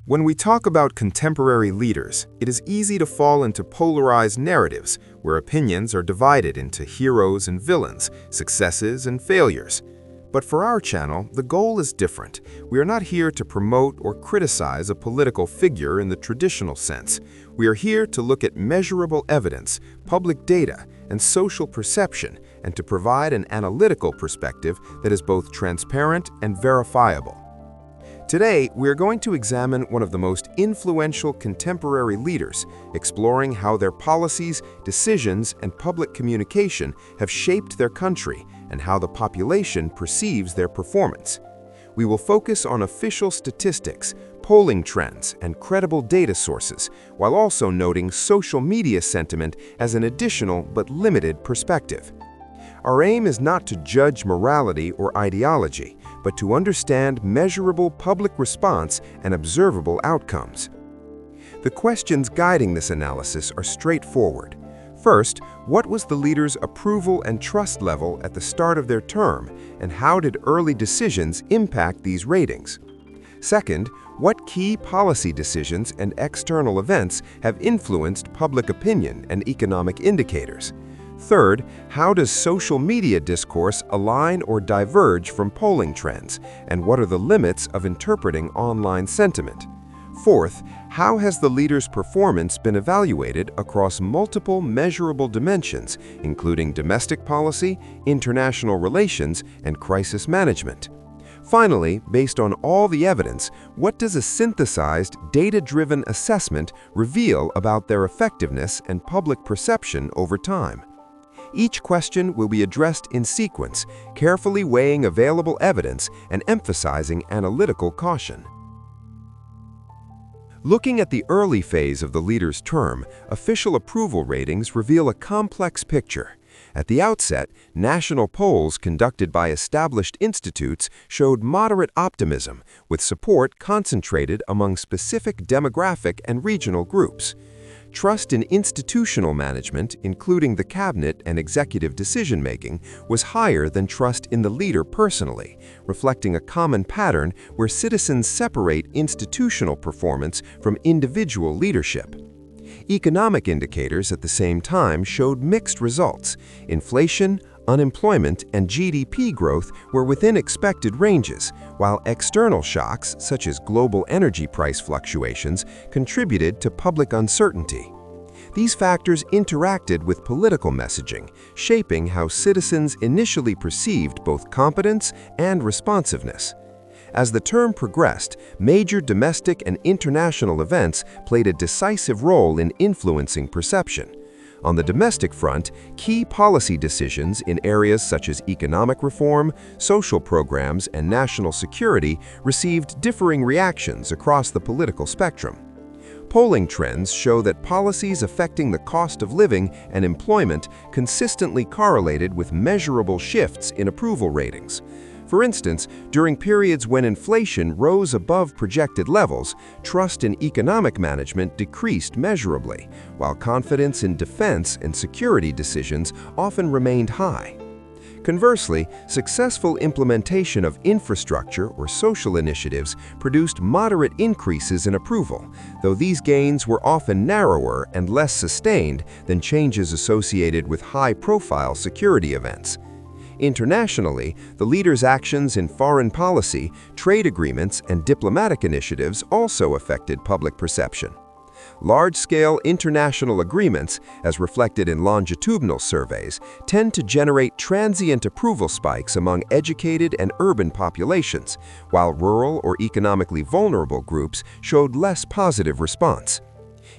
When we talk about contemporary leaders, it is easy to fall into polarized narratives where opinions are divided into heroes and villains, successes and failures. But for our channel, the goal is different. We are not here to promote or criticize a political figure in the traditional sense. We are here to look at measurable evidence, public data, and social perception, and to provide an analytical perspective that is both transparent and verifiable. Today, we are going to examine one of the most influential contemporary leaders, exploring how their policies, decisions, and public communication have shaped their country and how the population perceives their performance. We will focus on official statistics, polling trends, and credible data sources, while also noting social media sentiment as an additional but limited perspective. Our aim is not to judge morality or ideology, but to understand measurable public response and observable outcomes. The questions guiding this analysis are straightforward. First, what was the leader's approval and trust level at the start of their term, and how did early decisions impact these ratings? Second, what key policy decisions and external events have influenced public opinion and economic indicators? Third, how does social media discourse align or diverge from polling trends, and what are the limits of interpreting online sentiment? Fourth, how has the leader's performance been evaluated across multiple measurable dimensions, including domestic policy, international relations, and crisis management? Finally, based on all the evidence, what does a synthesized, data-driven assessment reveal about their effectiveness and public perception over time? Each question will be addressed in sequence, carefully weighing available evidence and emphasizing analytical caution. Looking at the early phase of the leader's term, official approval ratings reveal a complex picture. At the outset, national polls conducted by established institutes showed moderate optimism, with support concentrated among specific demographic and regional groups. Trust in institutional management, including the cabinet and executive decision-making, was higher than trust in the leader personally, reflecting a common pattern where citizens separate institutional performance from individual leadership. Economic indicators at the same time showed mixed results. Inflation, unemployment, and GDP growth were within expected ranges, while external shocks, such as global energy price fluctuations, contributed to public uncertainty. These factors interacted with political messaging, shaping how citizens initially perceived both competence and responsiveness. As the term progressed, major domestic and international events played a decisive role in influencing perception. On the domestic front, key policy decisions in areas such as economic reform, social programs, and national security received differing reactions across the political spectrum. Polling trends show that policies affecting the cost of living and employment consistently correlated with measurable shifts in approval ratings. For instance, during periods when inflation rose above projected levels, trust in economic management decreased measurably, while confidence in defense and security decisions often remained high. Conversely, successful implementation of infrastructure or social initiatives produced moderate increases in approval, though these gains were often narrower and less sustained than changes associated with high-profile security events. Internationally, the leader's actions in foreign policy, trade agreements, and diplomatic initiatives also affected public perception. Large-scale international agreements, as reflected in longitudinal surveys, tend to generate transient approval spikes among educated and urban populations, while rural or economically vulnerable groups showed less positive response.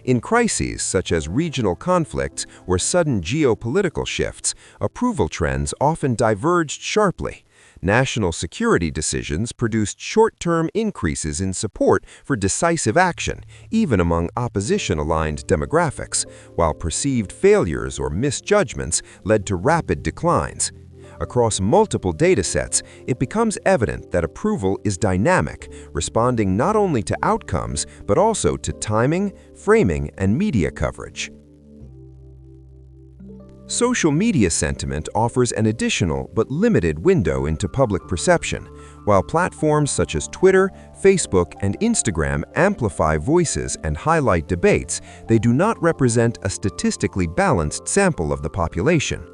In crises such as regional conflicts or sudden geopolitical shifts, approval trends often diverged sharply. National security decisions produced short-term increases in support for decisive action, even among opposition-aligned demographics, while perceived failures or misjudgments led to rapid declines. Across multiple datasets, it becomes evident that approval is dynamic, responding not only to outcomes, but also to timing, framing, and media coverage. Social media sentiment offers an additional but limited window into public perception. While platforms such as Twitter, Facebook, and Instagram amplify voices and highlight debates, they do not represent a statistically balanced sample of the population.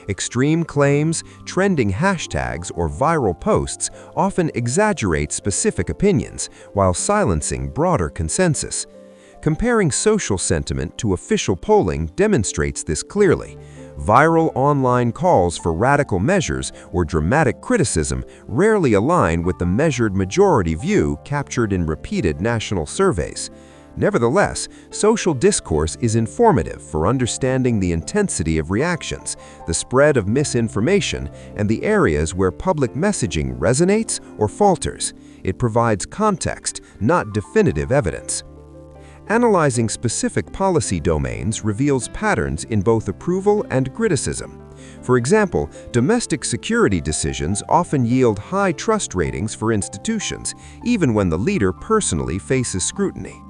Extreme claims, trending hashtags, or viral posts often exaggerate specific opinions while silencing broader consensus. Comparing social sentiment to official polling demonstrates this clearly. Viral online calls for radical measures or dramatic criticism rarely align with the measured majority view captured in repeated national surveys. Nevertheless, social discourse is informative for understanding the intensity of reactions, the spread of misinformation, and the areas where public messaging resonates or falters. It provides context, not definitive evidence. Analyzing specific policy domains reveals patterns in both approval and criticism. For example, domestic security decisions often yield high trust ratings for institutions, even when the leader personally faces scrutiny.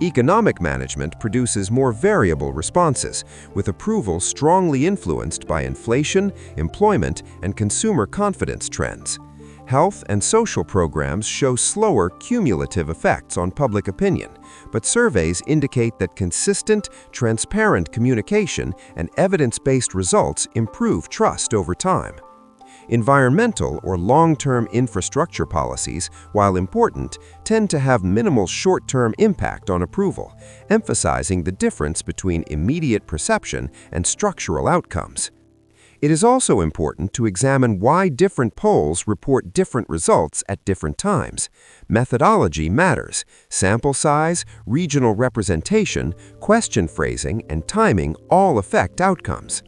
Economic management produces more variable responses, with approval strongly influenced by inflation, employment, and consumer confidence trends. Health and social programs show slower cumulative effects on public opinion, but surveys indicate that consistent, transparent communication and evidence-based results improve trust over time. Environmental or long-term infrastructure policies, while important, tend to have minimal short-term impact on approval, emphasizing the difference between immediate perception and structural outcomes. It is also important to examine why different polls report different results at different times. Methodology matters. Sample size, regional representation, question phrasing, and timing all affect outcomes.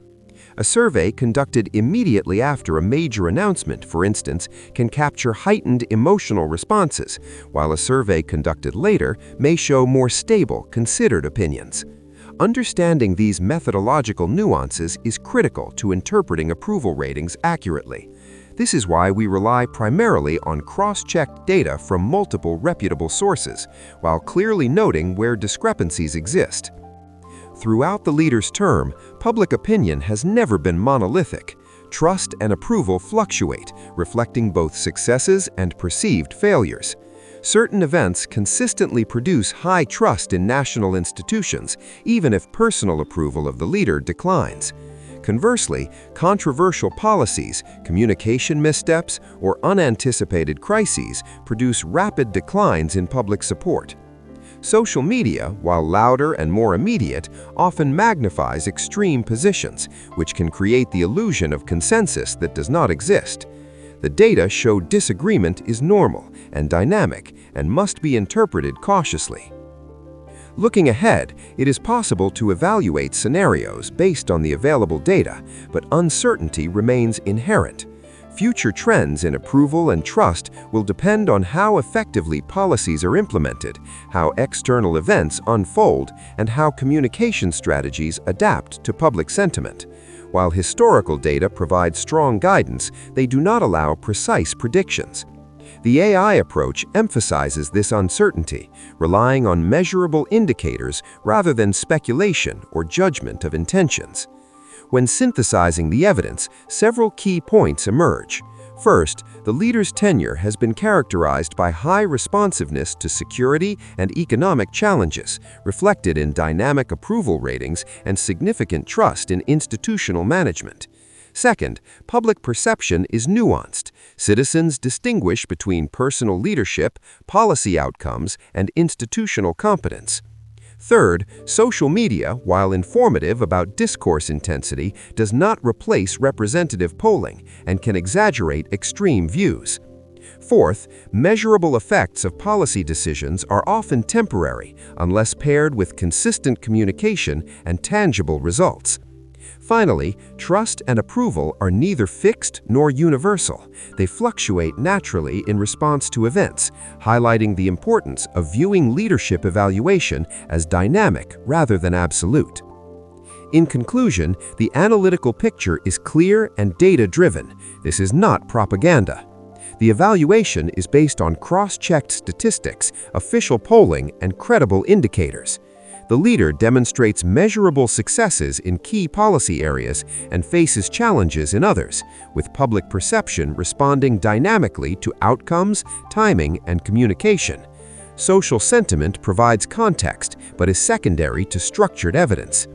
A survey conducted immediately after a major announcement, for instance, can capture heightened emotional responses, while a survey conducted later may show more stable, considered opinions. Understanding these methodological nuances is critical to interpreting approval ratings accurately. This is why we rely primarily on cross-checked data from multiple reputable sources, while clearly noting where discrepancies exist. Throughout the leader's term, public opinion has never been monolithic. Trust and approval fluctuate, reflecting both successes and perceived failures. Certain events consistently produce high trust in national institutions, even if personal approval of the leader declines. Conversely, controversial policies, communication missteps, or unanticipated crises produce rapid declines in public support. Social media, while louder and more immediate, often magnifies extreme positions, which can create the illusion of consensus that does not exist. The data show disagreement is normal and dynamic and must be interpreted cautiously. Looking ahead, it is possible to evaluate scenarios based on the available data, but uncertainty remains inherent. Future trends in approval and trust will depend on how effectively policies are implemented, how external events unfold, and how communication strategies adapt to public sentiment. While historical data provide strong guidance, they do not allow precise predictions. The AI approach emphasizes this uncertainty, relying on measurable indicators rather than speculation or judgment of intentions. When synthesizing the evidence, several key points emerge. First, the leader's tenure has been characterized by high responsiveness to security and economic challenges, reflected in dynamic approval ratings and significant trust in institutional management. Second, public perception is nuanced. Citizens distinguish between personal leadership, policy outcomes, and institutional competence. Third, social media, while informative about discourse intensity, does not replace representative polling and can exaggerate extreme views. Fourth, measurable effects of policy decisions are often temporary unless paired with consistent communication and tangible results. Finally, trust and approval are neither fixed nor universal. They fluctuate naturally in response to events, highlighting the importance of viewing leadership evaluation as dynamic rather than absolute. In conclusion, the analytical picture is clear and data-driven. This is not propaganda. The evaluation is based on cross-checked statistics, official polling, and credible indicators. The leader demonstrates measurable successes in key policy areas and faces challenges in others, with public perception responding dynamically to outcomes, timing, and communication. Social sentiment provides context but is secondary to structured evidence.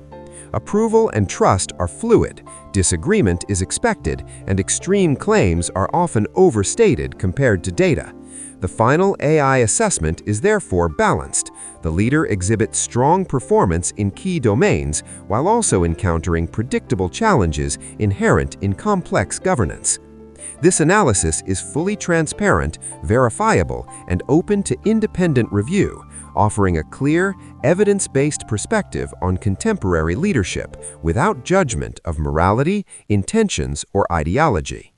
Approval and trust are fluid, disagreement is expected, and extreme claims are often overstated compared to data. The final AI assessment is therefore balanced. The leader exhibits strong performance in key domains while also encountering predictable challenges inherent in complex governance. This analysis is fully transparent, verifiable, and open to independent review, offering a clear, evidence-based perspective on contemporary leadership without judgment of morality, intentions, or ideology.